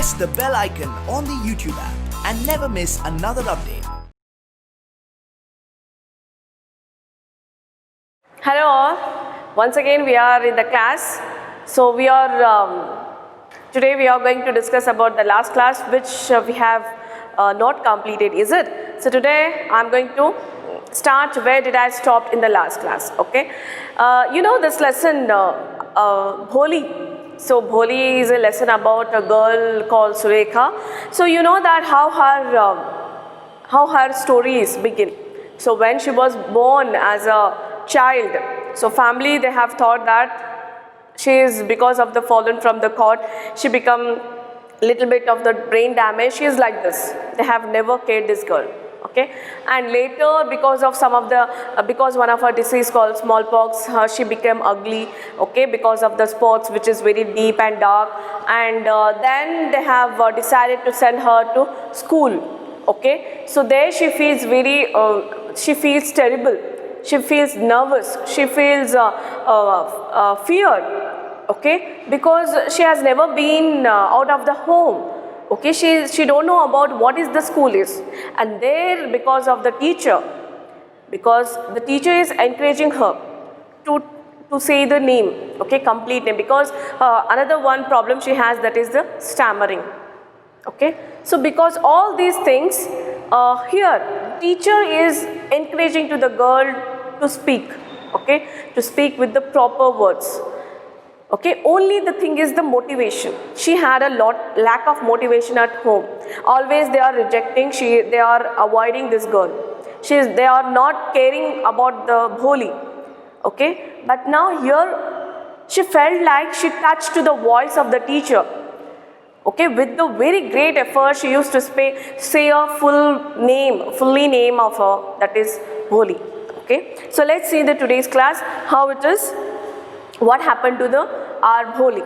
press the bell icon on the YouTube app and never miss another update. Hello all, once again we are in the class. So today we are going to discuss about the last class which we have not completed, is it? So today I am going to start where did I stop in the last class, okay? You know this lesson, Bholi. So Bholi is a lesson about a girl called Surekha. So you know that how her stories begin. So when she was born as a child, so family they have thought that she is, because of the fallen from the cot, she become little bit of the brain damage, she is like this. They have never cared this girl, okay? And later because of some of the because one of her disease called smallpox, she became ugly, okay, because of the spots which is very deep and dark. And then they have decided to send her to school, okay? So there she feels very she feels terrible, she feels nervous, she feels feared, okay, because she has never been out of the home, okay, she don't know about what is the school is. And there, because of the teacher, because the teacher is encouraging her to say the name, okay, complete name, because another one problem she has, that is the stammering, okay. So because all these things, here teacher is encouraging to the girl to speak, okay, to speak with the proper words, okay. Only the thing is the motivation. She had a lack of motivation at home. Always they are rejecting, they are avoiding this girl. They are not caring about the Bholi, okay. But now here she felt like she touched to the voice of the teacher, okay. With the very great effort, she used to say a fully name of her, that is Bholi, okay. So let's see the today's class how it is, what happened to our Bholi.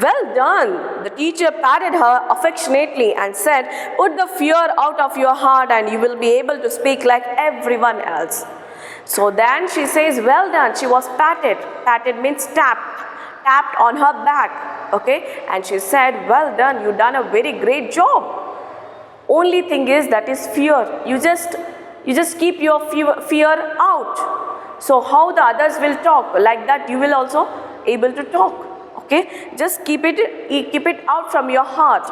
Well done. The teacher patted her affectionately and said, put the fear out of your heart and you will be able to speak like everyone else. So then she says, well done. She was patted. Patted means tapped on her back, okay. And she said, well done, you done a very great job. Only thing is, that is fear. You just keep your fear out. So how the others will talk, like that you will also able to talk, okay. Just keep it out from your heart.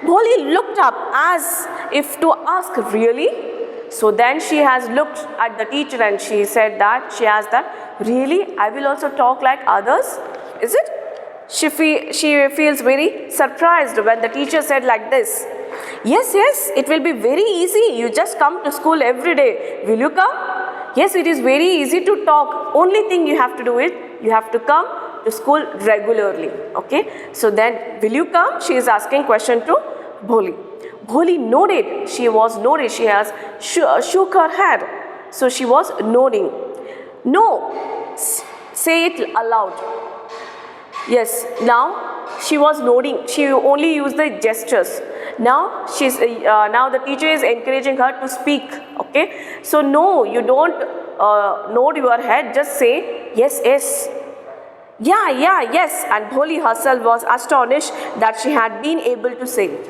Bholi looked up as if to ask, really? So then she has looked at the teacher and she said that, she asked that, really, I will also talk like others, is it? She feels very surprised when the teacher said like this. Yes, it will be very easy. You just come to school every day. Will you come? Yes, it is very easy to talk. Only thing you have to do is, you have to come to school regularly, okay. So then, will you come? She is asking question to Bholi. Bholi nodded. She has shook her head. So she was nodding. No, say it aloud. Yes, now she was nodding. She only used the gestures. Now now the teacher is encouraging her to speak, okay. So no, you don't nod your head, just say yes. Yeah, yes. And Bholi herself was astonished that she had been able to say it.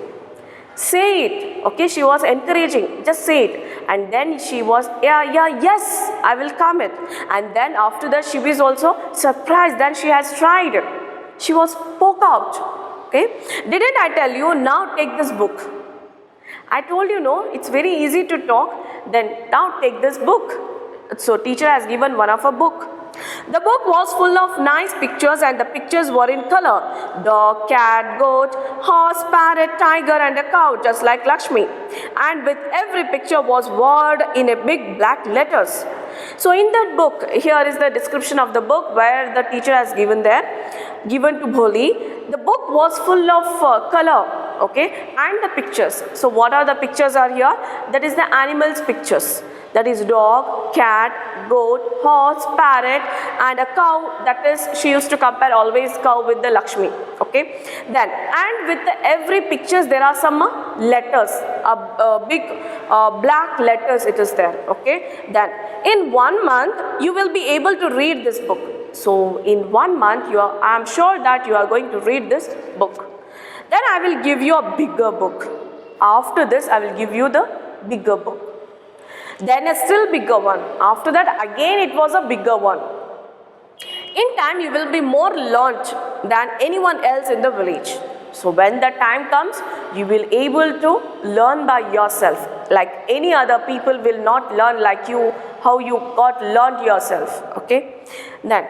Say it, okay. She was encouraging, just say it. And then she was, yes, I will come it. And then after that she was also surprised that she has tried. She was spoke out, okay. Didn't I tell you, now take this book? I told you, no, it's very easy to talk. Then now take this book. So teacher has given one of a book. The book was full of nice pictures and the pictures were in color. Dog, cat, goat, horse, parrot, tiger and a cow, just like Lakshmi. And with every picture was word in a big black letters. So in that book, here is the description of the book where the teacher has given to Bholi. The book was full of color, okay, and the pictures. So what are the pictures are here? That is the animals pictures. That is dog, cat, goat, horse, parrot and a cow. That is, she used to compare always cow with the Lakshmi, okay. Then, and with every pictures there are some letters, big black letters it is there, okay. Then in 1 month you will be able to read this book. So in 1 month I am sure that you are going to read this book. Then I will give you a bigger book. After this, I will give you the bigger book. Then a still bigger one. After that, again it was a bigger one. In time, you will be more learnt than anyone else in the village. So when the time comes, you will able to learn by yourself. Like any other people will not learn like you, how you got learned yourself. Okay. Then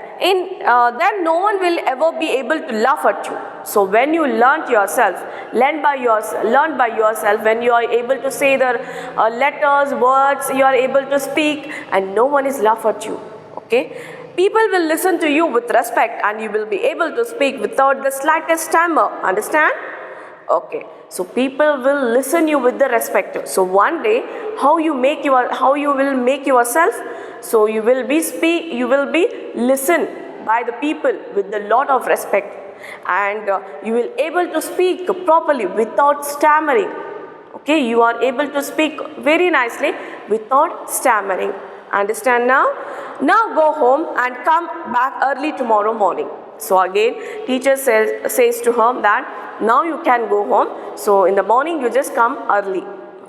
no one will ever be able to laugh at you. So when you learn by yourself, when you are able to say the letters, words, you are able to speak, and no one is laugh at you. Okay. People will listen to you with respect, and you will be able to speak without the slightest stammer. Understand? Okay. So people will listen you with the respect. So one day, how you will make yourself? So you will be listened by the people with a lot of respect, and you will able to speak properly without stammering. Okay, you are able to speak very nicely without stammering. Understand now? Now go home and come back early tomorrow morning. So again, teacher says to her that now you can go home. So in the morning you just come early.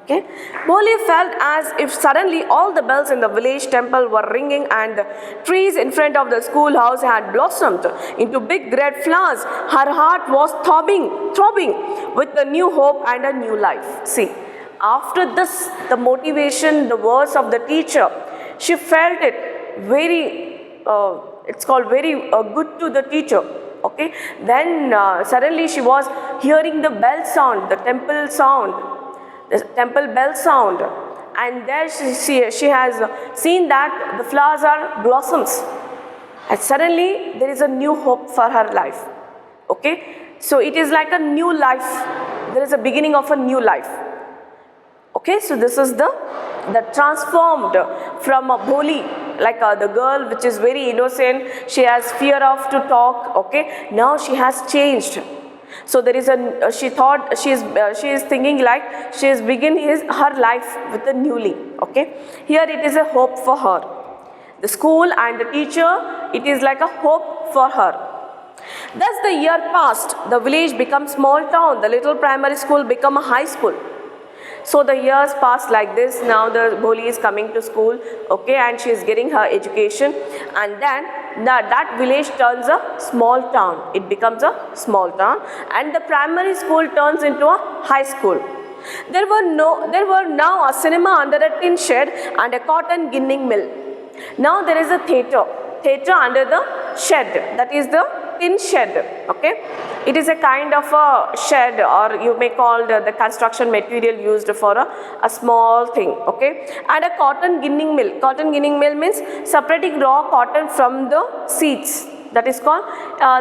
Okay. Bholi felt as if suddenly all the bells in the village temple were ringing and the trees in front of the schoolhouse had blossomed into big red flowers. Her heart was throbbing with a new hope and a new life. See, after this, the motivation, the words of the teacher, she felt it very, it's called very good to the teacher. Okay. Then suddenly she was hearing the bell sound, the temple sound. The temple bell sound, and there she has seen that the flowers are blossoms, and suddenly there is a new hope for her life. Okay, so it is like a new life. There is a beginning of a new life. Okay, so this is the transformed from a Bholi, like the girl which is very innocent. She has fear of to talk. Okay, now she has changed. So there is she thought she is thinking like she is beginning her life with a newly. Okay, here it is a hope for her. The school and the teacher, it is like a hope for her. Thus the year passed. The village became small town. The little primary school became a high school. So the years passed like this. Now the Bholi is coming to school, okay, and she is getting her education, and then that village turns a small town. It becomes a small town, and the primary school turns into a high school. There were now a cinema under a tin shed and a cotton ginning mill. Now there is a theatre under the shed, that is the tin shed. Okay, it is a kind of a shed, or you may call the construction material used for a small thing. Okay, and a cotton ginning mill. Cotton ginning mill means separating raw cotton from the seeds. That is called.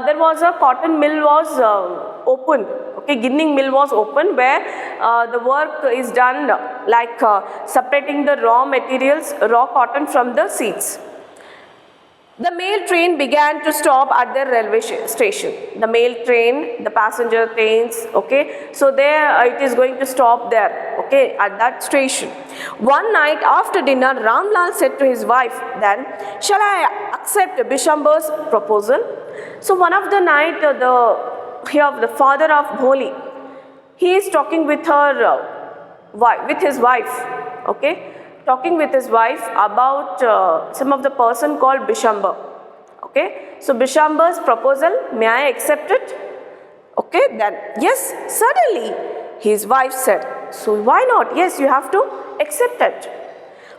There was a cotton mill was opened. Okay, ginning mill was open where the work is done like separating the raw materials, raw cotton from the seeds. The mail train began to stop at the railway station. The mail train, the passenger trains, okay. So there it is going to stop there, okay, at that station. One night after dinner, Ramlal said to his wife, "Then, shall I accept Bishamber's proposal?" So one of the night, the father of Bholi, he is talking with his wife, okay. Talking with his wife about some of the person called Bishamber. Okay, so Bishamber's proposal, may I accept it? Okay, then yes, certainly, his wife said. So why not? Yes, you have to accept it.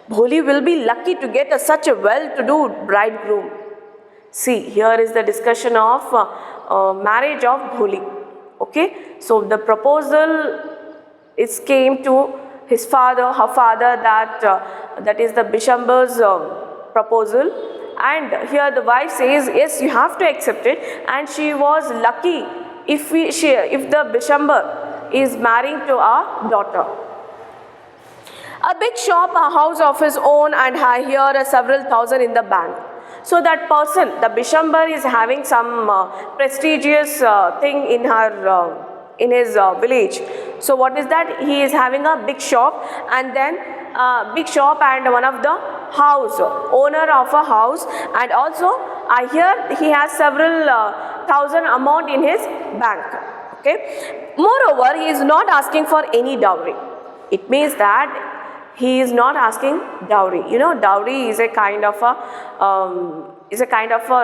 Bholi will be lucky to get such a well-to-do bridegroom. See, here is the discussion of marriage of Bholi. Okay, so the proposal came to her father, that is the Bishamber's proposal, and here the wife says, yes, you have to accept it, and she was lucky if the Bishamber is marrying to our daughter. A big shop, a house of his own, and here several thousand in the bank. So that person, the Bishamber, is having some prestigious thing in his village. So what is that? He is having a big shop, and then one of the owner of a house, and also here he has several thousand amount in his bank. Okay. Moreover, he is not asking for any dowry. It means that he is not asking dowry. You know, dowry is a kind of a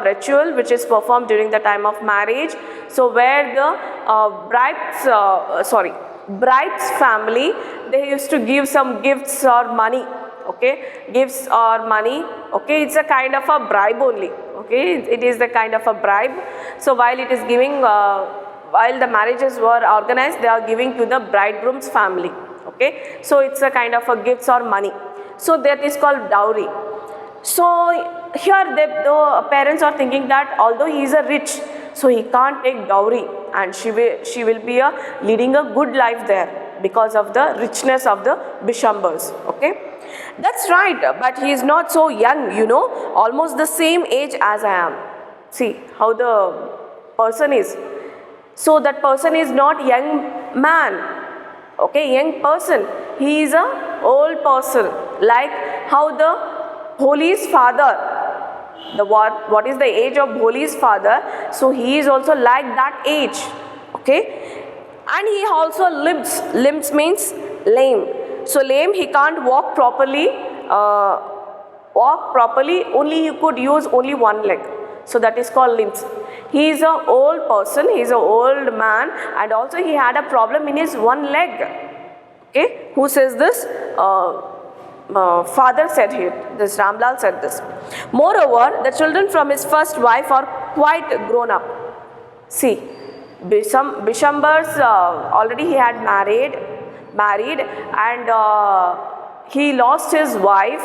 ritual which is performed during the time of marriage. So where the bride's family, they used to give some gifts or money. Okay, gifts or money. Okay, it's a kind of a bribe only. Okay, it is the kind of a bribe. So while it is giving, while the marriages were organized, they are giving to the bridegroom's family. Okay, so it's a kind of a gifts or money. So that is called dowry. So here the parents are thinking that although he is a rich, so he can't take dowry, and she will be leading a good life there because of the richness of the Bishambars. Okay. That's right, but he is not so young, you know, almost the same age as I am. See how the person is. So that person is not young man, okay, young person. He is a old person, like how the Holi's father, what is the age of Holi's father? So he is also like that age, okay. And he also limps. Limps means lame. So lame, he can't walk properly. Only he could use only one leg. So that is called limbs. He is an old person. He is an old man, and also he had a problem in his one leg. Okay, who says this? Father said here. This Ramlal said this. Moreover, the children from his first wife are quite grown up. See, Bishambars already he had married, and he lost his wife,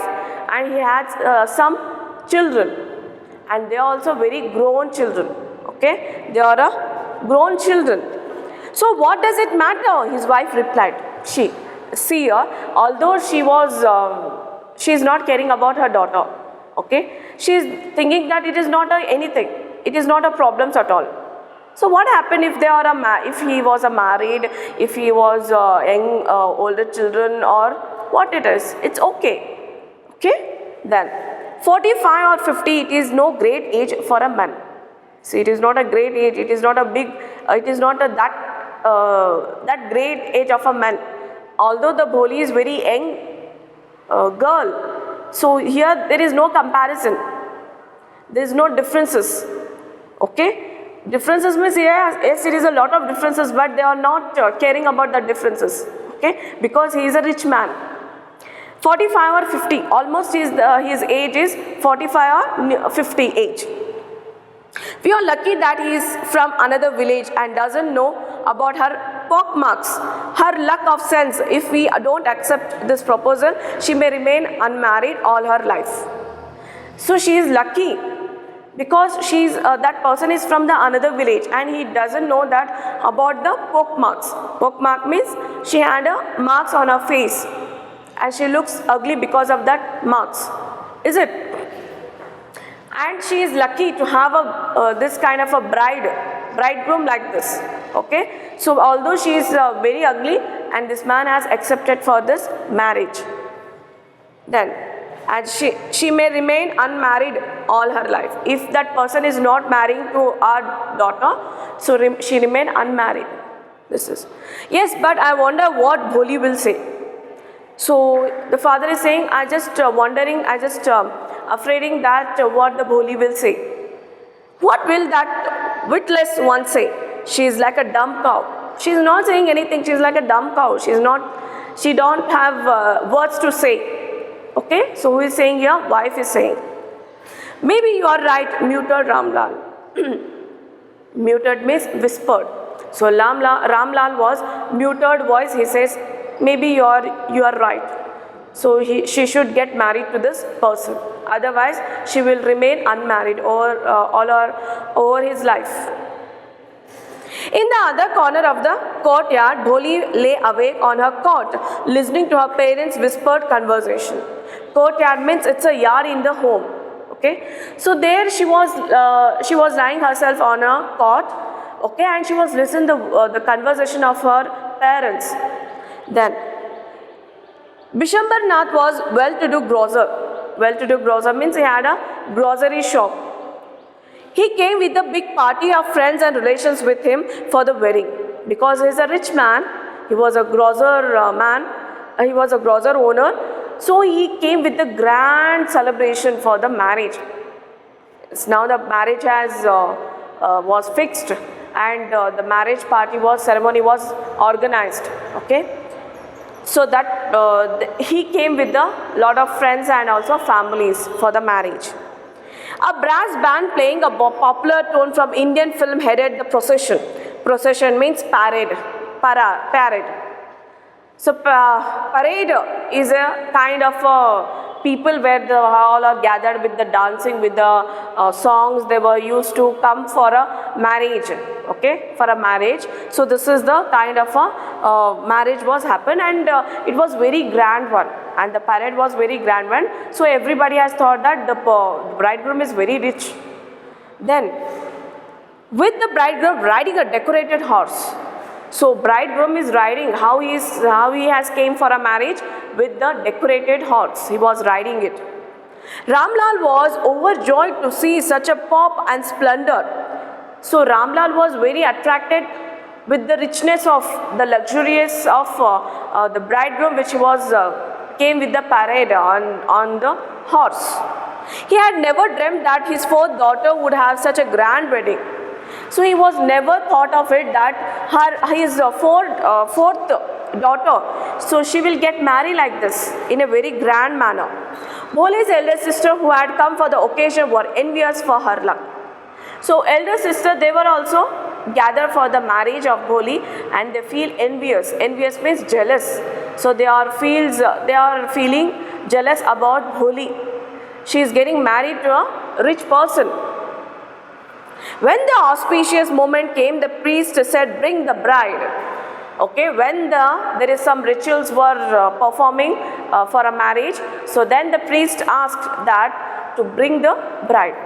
and he had some children, and they are also very grown children. Okay, they are grown children. So what does it matter? His wife replied. See here, although she is not caring about her daughter. Okay, she is thinking that it is not anything. It is not a problem at all. So what happened if if he was married, if he was young, older children, or what it is? It's okay. Okay? Then 45 or 50, it is no great age for a man. See, it is not a great age. It is not a big. It is not that great age of a man. Although the Bholi is very young girl, so here there is no comparison. There is no differences. Okay. Differences means yes, it is a lot of differences, but they are not caring about the differences. Okay, because he is a rich man. 45 or 50, almost his age is 45 or 50 age. We are lucky that he is from another village and doesn't know about her pockmarks, her lack of sense. If we don't accept this proposal, she may remain unmarried all her life. So she is lucky, because that person is from the another village and he doesn't know that about the pockmarks. Pockmark means she had marks on her face and she looks ugly because of that marks. Is it? And she is lucky to have this kind of a bridegroom like this. Okay. So although she is very ugly, and this man has accepted for this marriage, then and she may remain unmarried all her life. If that person is not marrying to our daughter, so she remain unmarried. This is. Yes, but I wonder what Bholi will say. So the father is saying, I just afraiding that what the Bholi will say. What will that witless one say? She is like a dumb cow. She is not saying anything. She is like a dumb cow. She don't have words to say. Okay, so who is saying here? Wife is saying. Maybe you are right, muted Ramlal. Muted means whispered. So Ramlal was muted voice. He says, maybe you are right. So she should get married to this person. Otherwise, she will remain unmarried over his life. In the other corner of the courtyard, Bholi lay awake on her cot, listening to her parents' whispered conversation. Courtyard means it's a yard in the home. Okay, so there she was lying herself on a cot. Okay, and she was listening to the conversation of her parents. Then Bishambar Nath was well-to-do grocer. Well-to-do grocer means he had a grocery shop. He came with a big party of friends and relations with him for the wedding. because he's a rich man. He was a grocer man. He was a grocer owner. So he came with a grand celebration for the marriage. Now the marriage was fixed, and the marriage ceremony was organized. Okay. So that he came with a lot of friends and also families for the marriage. A brass band playing a popular tune from Indian film headed the procession. Procession means parade. Parade. So parade is a kind of people where the all are gathered with the dancing, with the songs. They were used to come for a marriage. Okay, for a marriage. So this is the kind of a marriage was happened, and it was very grand one, and the parade was very grand one. So everybody has thought that the bridegroom is very rich. Then with the bridegroom riding a decorated horse. So bridegroom is riding, how he has came for a marriage with the decorated horse. He was riding it. Ramlal was overjoyed to see such a pomp and splendor. So Ramlal was very attracted with the richness of the luxurious of the bridegroom, which was came with the parade on the horse. He had never dreamt that his fourth daughter would have such a grand wedding. So he was never thought of it that his fourth daughter, so she will get married like this in a very grand manner. Bhole's elder sister, who had come for the occasion, were envious for her luck. So elder sister, they were also gathered for the marriage of Bholi, and they feel envious. Envious means jealous. So they are feeling jealous about Bholi. She is getting married to a rich person. When the auspicious moment came, the priest said, "Bring the bride." Okay, when there is some rituals were performing for a marriage, so then the priest asked that to bring the bride.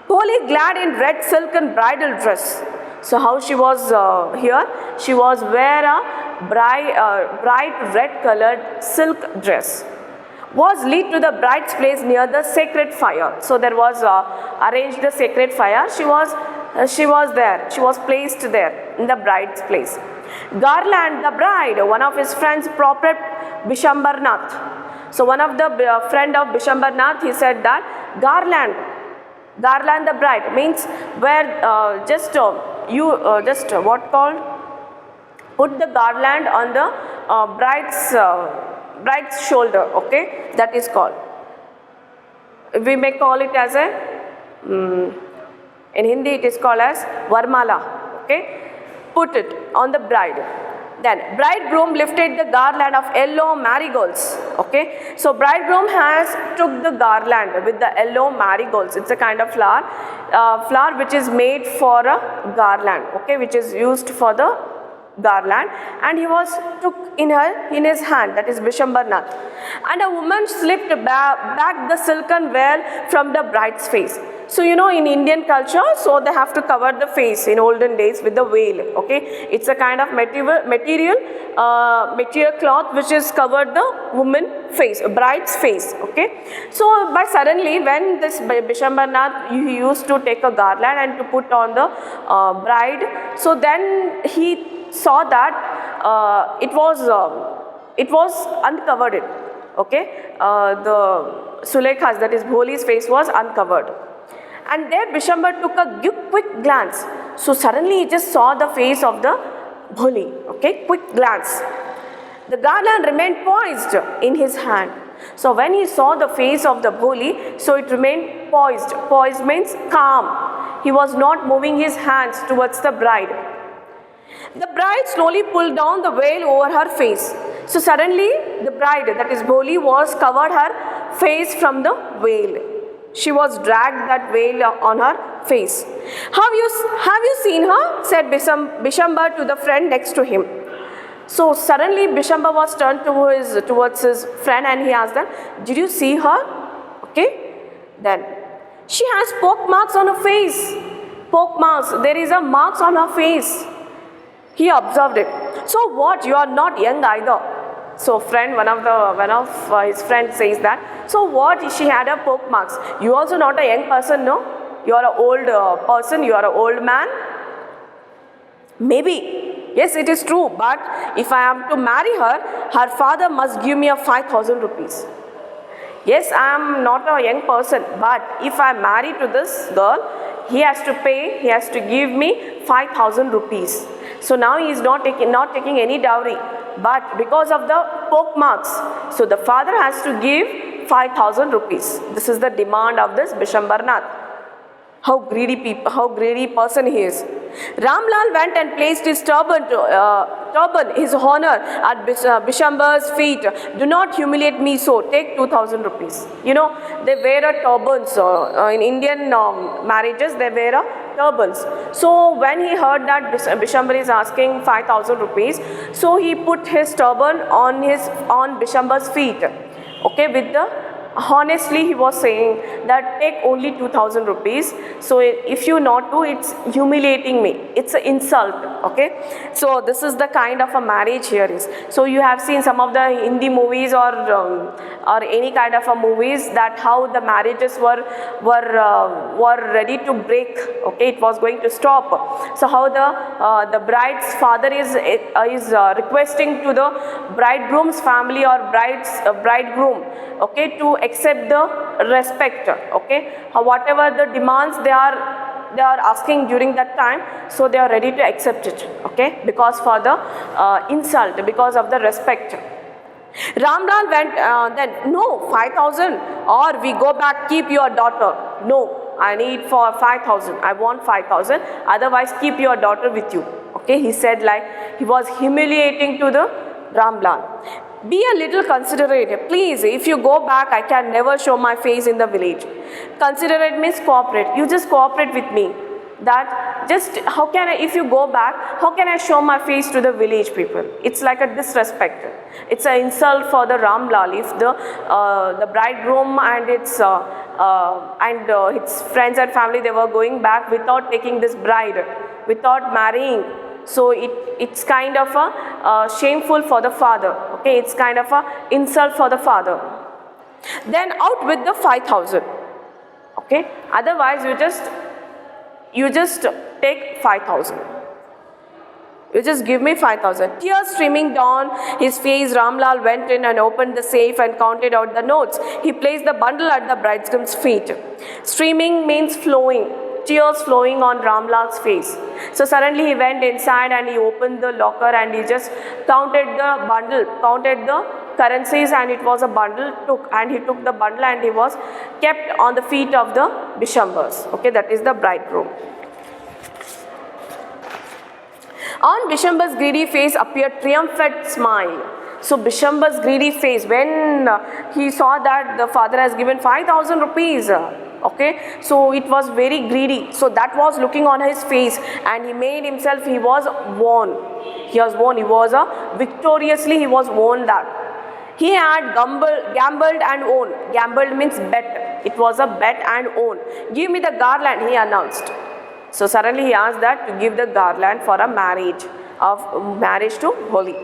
Bholi, glad in red silken bridal dress. So how she was here? She was wear a bright red colored silk dress. Was lead to the bride's place near the sacred fire. So there was arranged a sacred fire. She was there. She was placed there in the bride's place. Garland, the bride, one of his friends, propped Bishambarnath. So one of the friend of Bishambarnath, he said that garland the bride means where what called put the garland on the bride's shoulder. Okay, that is called. We may call it as in Hindi it is called as varmala. Okay, put it on the bride. Then bridegroom lifted the garland of yellow marigolds. Okay, so bridegroom has took the garland with the yellow marigolds. It's a kind of flower which is made for a garland. Okay, which is used for the garland, and he was took in his hand, that is Bishambarnath. And a woman slipped back the silken veil from the bride's face. So you know, in Indian culture, so they have to cover the face in olden days with the veil. Okay, it's a kind of material cloth which is covered the woman face, bride's face. Okay, so but suddenly when this Bishambarnath he used to take a garland and to put on the bride, so then he saw that it was uncovered. Okay, the Sulekhas, that is Bholi's face, was uncovered. And there Bishambar took a quick glance. So suddenly he just saw the face of the Bholi. Okay, quick glance. The garland remained poised in his hand. So when he saw the face of the Bholi, so it remained poised. Poised means calm. He was not moving his hands towards the bride. The bride slowly pulled down the veil over her face. So suddenly the bride, that is Bholi, was covered her face from the veil. She was dragged that veil on her face. Have you seen her? Said Bishambar to the friend next to him. So suddenly Bishambar was turned towards his friend and he asked them, "Did you see her?" Okay. Then she has poke marks on her face. Poke marks. There is a marks on her face. He observed it. So what? You are not young either. So one of his friends says that. So what? She had a poke marks. You also not a young person, no? You are an old person. You are an old man. Maybe, yes, it is true, but if I am to marry her, her father must give me a 5,000 rupees. Yes, I am not a young person, but if I marry to this girl, he has to give me 5,000 rupees. So now he is not taking any dowry, but because of the poke marks, so the father has to give 5,000 rupees. This is the demand of this Bishambarnath. How greedy person he is. Ramlal went and placed his turban, his honor, at Bishambar's feet. Do not humiliate me so. Take 2,000 rupees. You know, they wear a turbans. In Indian marriages, they wear a turbans. So when he heard that Bishambar is asking 5,000 rupees, so he put his turban on Bishambar's feet. Okay, with the honestly he was saying that take only 2,000 rupees. So if you not do, it's humiliating me, it's an insult. Okay, so this is the kind of a marriage here is. So you have seen some of the Hindi movies or any kind of a movies that how the marriages were ready to break. Okay, it was going to stop. So how the bride's father is requesting to the bridegroom's family or bridegroom, okay, to accept the respect. Okay, whatever the demands they are asking during that time, so they are ready to accept it. Okay, because for the insult, because of the respect. Ramlal went then, no, 5,000 or we go back, keep your daughter. No, I need for 5,000, I want 5,000, otherwise keep your daughter with you. Okay, he said, like he was humiliating to the Ramlal. Be a little considerate. Please, if you go back, I can never show my face in the village. Considerate means cooperate. You just cooperate with me. That just, how can I, if you go back, how can I show my face to the village people? It's like a disrespect. It's an insult for the Ramlal. If the bridegroom and its friends and family, they were going back without taking this bride, without marrying. So it's kind of a shameful for the father. Okay, it's kind of a insult for the father. Then out with the 5,000. Okay, otherwise you just take 5,000. You just give me 5,000. Tears streaming down his face, Ramlal went in and opened the safe and counted out the notes. He placed the bundle at the bridegroom's feet. Streaming means flowing. Tears flowing on Ramlal's face. So suddenly he went inside and he opened the locker and he just counted the bundle, counted the currencies, and it was a bundle. He took the bundle and he was kept on the feet of the Bishambars. Okay, that is the bridegroom. On Bishambar's greedy face appeared triumphant smile. So Bishambar's greedy face, when he saw that the father has given 5,000 rupees, okay, so it was very greedy. So that was looking on his face, and he made himself, he was won. He was victoriously, he was won that. He had gambled and won. Gambled means bet. It was a bet and won. Give me the garland, he announced. So suddenly he asked that to give the garland for a marriage to Holi.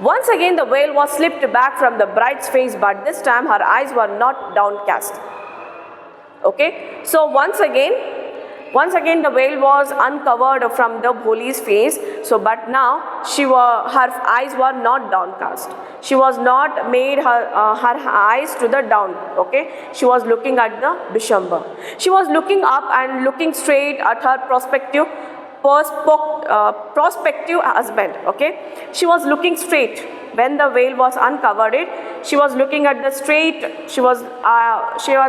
Once again the veil was slipped back from the bride's face, but this time her eyes were not downcast. Okay, so once again the veil was uncovered from the Holi's face. So but now her eyes were not downcast. She was not made her eyes to the down. Okay, she was looking at the Bishambar. She was looking up and looking straight at her prospective husband. Okay, she was looking straight. When the veil was uncovered, she was looking at the straight. She was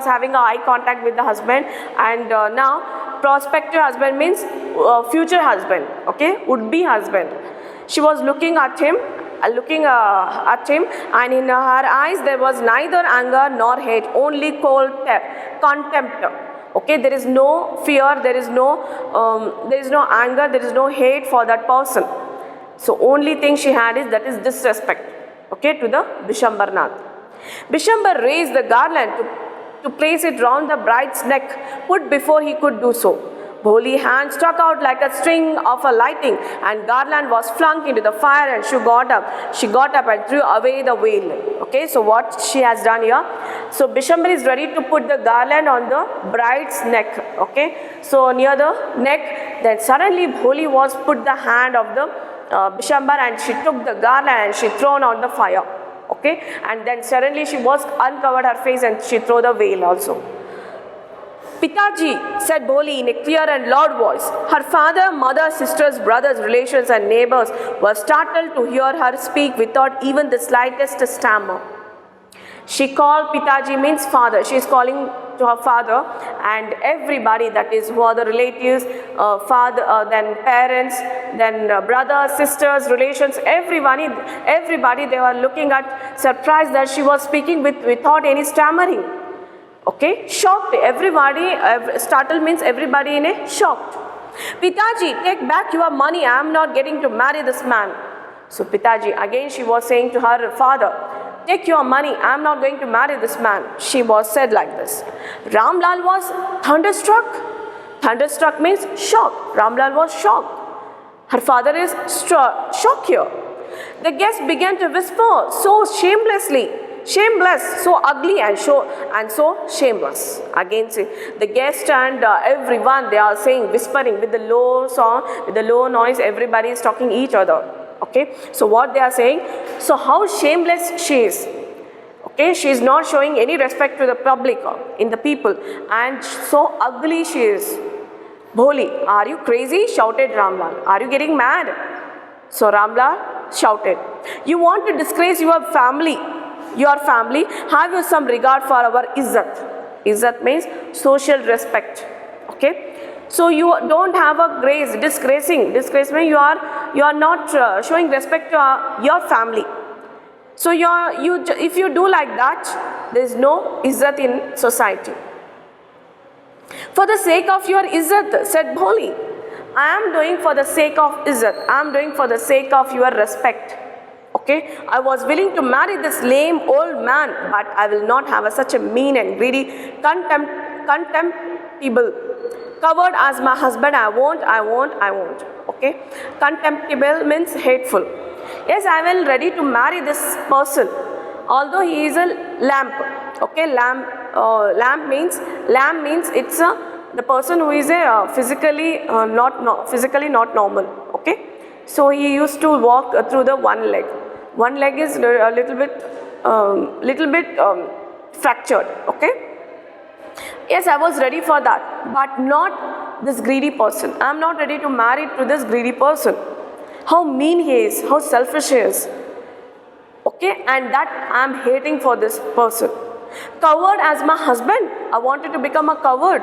having a eye contact with the husband, and now prospective husband means future husband. Okay, would be husband. She was looking at him, and in her eyes there was neither anger nor hate, only cold contempt. Okay, there is no fear, there is no anger, there is no hate for that person. So only thing she had is disrespect. Okay, to the Bishambarnath. Bishambar raised the garland to place it round the bride's neck, put before he could do so. Holy hand struck out like a string of a lightning, and garland was flung into the fire, and she got up and threw away the veil. Okay, so what she has done here? So Bishambar is ready to put the garland on the bride's neck. Okay, so near the neck then suddenly Bholi was put the hand of the Bishambar and she took the garland and she thrown on the fire. Okay, and then suddenly she was uncovered her face and she threw the veil also. Pitaji, said Bholi in a clear and loud voice. Her father, mother, sisters, brothers, relations and neighbors were startled to hear her speak without even the slightest stammer. She called Pitaji means father. She is calling to her father and everybody, that is who are the relatives, father, then parents, then brothers, sisters, relations, everybody they were looking at, surprised that she was speaking without any stammering. Okay, shocked. Everybody, startled means everybody in a shocked. Pitaji, take back your money. I am not getting to marry this man. So Pitaji, again she was saying to her father, take your money, I am not going to marry this man. She was said like this. Ramlal was thunderstruck. Thunderstruck means shocked. Ramlal was shocked. Her father is shocked here. The guests began to whisper so shamelessly, shameless, so ugly and so shameless. Again, see, the guest and everyone, they are saying, whispering with the low song, with the low noise, everybody is talking each other. Okay, so what they are saying, so how shameless she is. Okay, she is not showing any respect to the public, in the people, and so ugly she is. Bholi, are you crazy? Shouted Ramlal. Are you getting mad? So Ramlal shouted, you want to disgrace your family, have you some regard for our izzat. Izzat means social respect. Okay, so you don't have a grace, disgrace means you are not showing respect to your family. So if you do like that, there is no izzat in society. For the sake of your izzat, said Bholi, I am doing for the sake of izzat, I am doing for the sake of your respect. Okay, I was willing to marry this lame old man, but I will not have such a mean and greedy, contemptible, covered as my husband. I won't. Okay, contemptible means hateful. Yes, I will ready to marry this person, although he is a lamb. Okay, lamb means it's the person who is physically not normal. Okay, so he used to walk through the one leg. One leg is a little bit fractured. Okay. Yes, I was ready for that, but not this greedy person. I am not ready to marry to this greedy person. How mean he is, how selfish he is. Okay, and that I am hating for this person. Coward as my husband, I wanted to become a coward.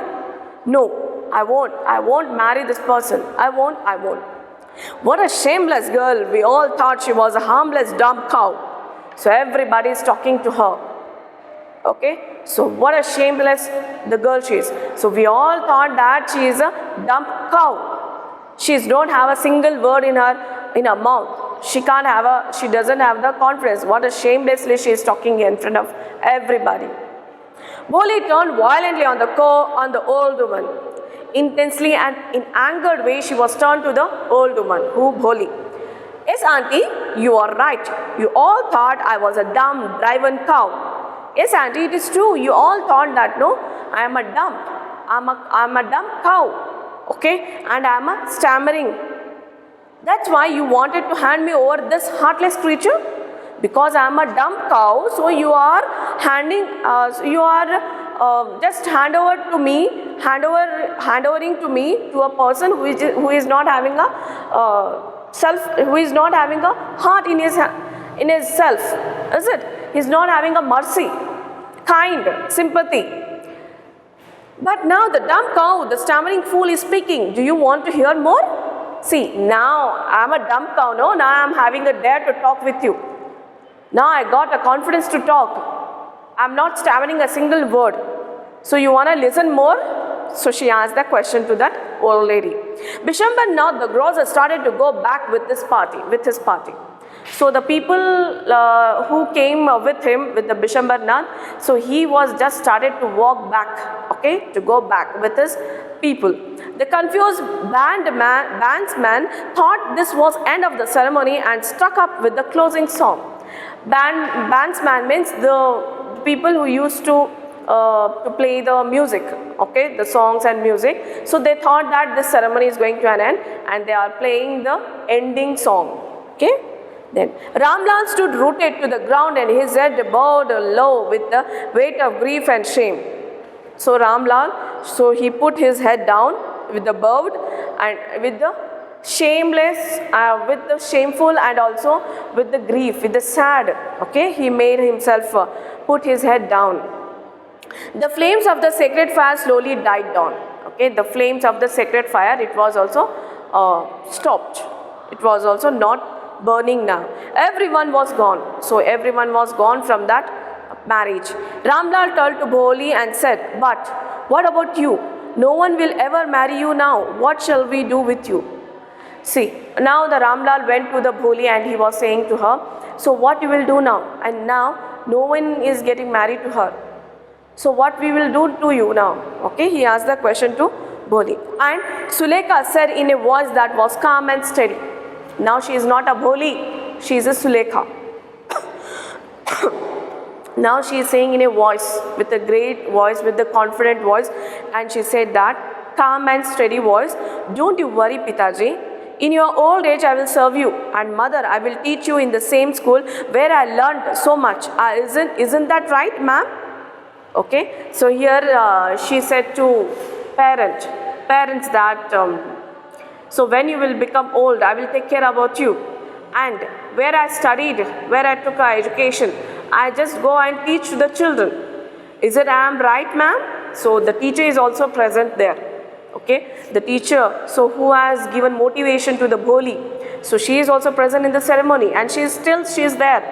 No, I won't marry this person. I won't. What a shameless girl. We all thought she was a harmless dumb cow. So everybody is talking to her. Okay, so what a shameless the girl she is. So we all thought that she is a dumb cow. She don't have a single word in her mouth. She doesn't have the confidence. What a shamelessly she is talking in front of everybody. Bholi turned violently on the old woman. Intensely and in angered way, she was turned to the old woman, who Bholi. Yes, auntie, you are right. You all thought I was a dumb, driven cow. Yes, auntie, it is true. You all thought that, no, I am a dumb cow. Okay, and I am a stammering. That's why you wanted to hand me over this heartless creature? Because I am a dumb cow, so you are just handovering to me to a person who is not having a heart in his self, is it? He is not having a mercy, kind, sympathy. But now the dumb cow, the stammering fool is speaking. Do you want to hear more? See, now I am a dumb cow, no? Now I am having a dare to talk with you. Now I got a confidence to talk. I am not stammering a single word. So you want to listen more? So she asked the question to that old lady. Bishambar Nath, the grocer, started to go back with his party. So the people who came with him, with the Bishambar Nath, so he was just started to walk back, okay, to go back with his people. The confused bandsman thought this was end of the ceremony and struck up with the closing song. Bandsman means the people who used to to play the music, okay, the songs and music. So they thought that this ceremony is going to an end, and they are playing the ending song, okay. Then Ramlal stood rooted to the ground and his head bowed low with the weight of grief and shame. So Ramlal, so he put his head down with the bowed and with the shameless, with the shameful, and also with the grief, with the sad, okay, he made himself put his head down. The flames of the sacred fire slowly died down, okay, the flames of the sacred fire, it was also stopped, it was also not burning now. Everyone was gone, so everyone was gone from that marriage. Ramlal turned to Bholi and said, "But what about you? No one will ever marry you now. What shall we do with you?" See, now the Ramlal went to the Bholi and he was saying to her, "So what you will do now? And now no one is getting married to her. So what we will do to you now?" Okay, he asked the question to Bholi. And Sulekha said in a voice that was calm and steady. Now she is not a Bholi, she is a Sulekha. Now she is saying in a voice, with a great voice, with the confident voice, and she said that calm and steady voice, "Don't you worry, Pitaji. In your old age I will serve you, and mother, I will teach you in the same school where I learned so much. Isn't that right, ma'am?" Okay, so here she said to parents that so when you will become old, I will take care about you, and where I studied, where I took our education, I just go and teach the children. Is it I am right, ma'am? So the teacher is also present there. Okay, the teacher, so who has given motivation to the Bholi, so she is also present in the ceremony, and she is there.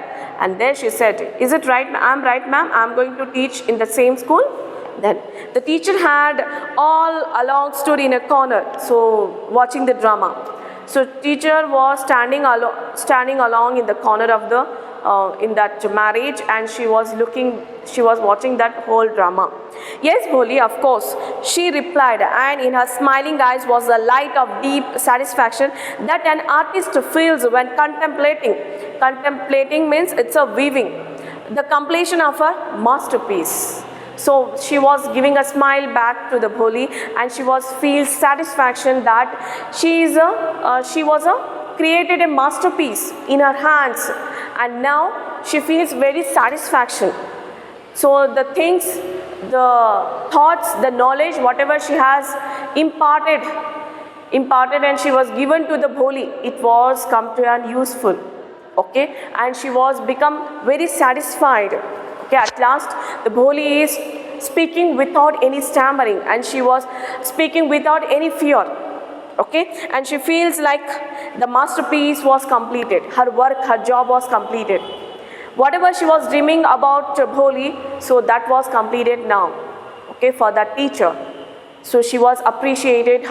And then she said, "Is it right? I am right, ma'am. I am going to teach in the same school." Then the teacher had all along stood in a corner, so watching the drama. So teacher was standing along in the corner of the in that marriage, and she was watching that whole drama. "Yes, Bholi, of course," she replied, and in her smiling eyes was a light of deep satisfaction that an artist feels when contemplating. Contemplating means it's a weaving, the completion of a masterpiece. So she was giving a smile back to the Bholi, and she feels satisfaction that she was created a masterpiece in her hands, and now she feels very satisfaction. So the things, the thoughts, the knowledge, whatever she has imparted and she was given to the Bholi, it was come to her useful. Okay, and she was become very satisfied. Okay, at last the Bholi is speaking without any stammering, and she was speaking without any fear. Okay, and she feels like the masterpiece was completed, her work, her job was completed. Whatever she was dreaming about Bholi, so that was completed now. Okay, for that teacher. So she was appreciated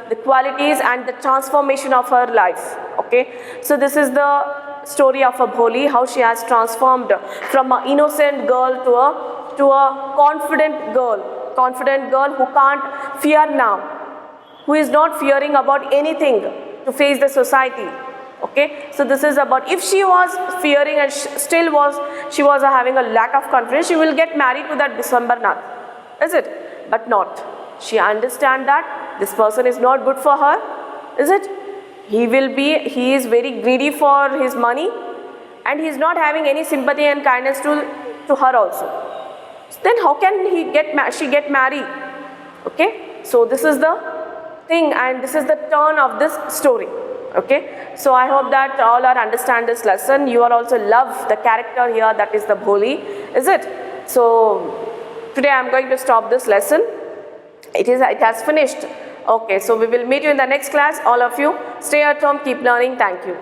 the qualities and the transformation of her life. Okay, so this is the story of a Bholi, how she has transformed from an innocent girl to a confident girl who can't fear now, who is not fearing about anything to face the society. Okay, so this is about, if she was fearing and she was having a lack of confidence, she will get married to that Biswambarnath, is it? But not. She understands that this person is not good for her, is it? He is very greedy for his money, and he is not having any sympathy and kindness to her also. So then how can she get married? Okay, so this is the thing, and this is the turn of this story. Okay, so I hope that all are understand this lesson. You are also love the character here, that is the Bholi, is it? So today I am going to stop this lesson. It has finished. Okay, so we will meet you in the next class. All of you stay at home, keep learning. Thank you.